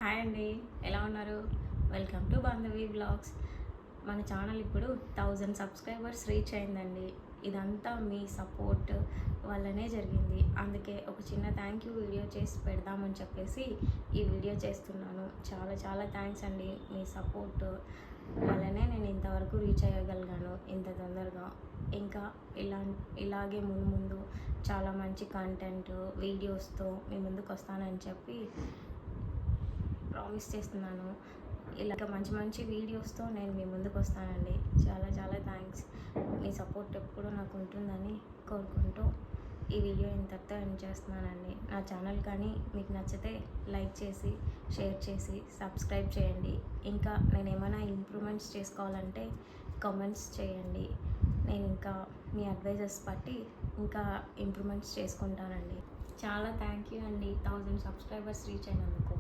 Hi అండి, ఎలా ఉన్నారు? Welcome to Bandhavi blogs. మన ఛానల్ ఇప్పుడు 1000 సబ్స్క్రైబర్స్ రీచ్ అయిందండి. ఇదంతా మీ సపోర్ట్ వల్లనే జరిగింది. అందుకే ఒక చిన్న థ్యాంక్ యూ వీడియో చేసి పెడదామని చెప్పేసి ఈ వీడియో చేస్తున్నాను. చాలా చాలా థ్యాంక్స్ అండి. మీ సపోర్ట్ వల్లనే నేను ఇంతవరకు రీచ్ అయ్యగలిగాను ఇంత తొందరగా. ఇంకా ఇలాగే ముందు చాలా మంచి కంటెంట్ వీడియోస్తో మీ ముందుకు వస్తానని చెప్పి ప్రామిస్ చేస్తున్నాను. ఇలాగ మంచి మంచి వీడియోస్తో నేను మీ ముందుకు వస్తానండి. చాలా చాలా థ్యాంక్స్. మీ సపోర్ట్ ఎప్పుడూ నాకు ఉంటుందని కోరుకుంటూ ఈ వీడియో ఇంతటితో ఎండ్ చేస్తున్నానండి. నా ఛానల్ కానీ మీకు నచ్చితే లైక్ చేసి, షేర్ చేసి, సబ్స్క్రైబ్ చేయండి. ఇంకా నేను ఏమైనా ఇంప్రూవ్మెంట్స్ చేసుకోవాలంటే కామెంట్స్ చేయండి. నేను ఇంకా మీ అడ్వైజెస్ బట్టి ఇంకా ఇంప్రూవ్మెంట్స్ చేసుకుంటానండి. చాలా థ్యాంక్ యూ అండి 1000 సబ్స్క్రైబర్స్ రీచ్ అయినందుకు.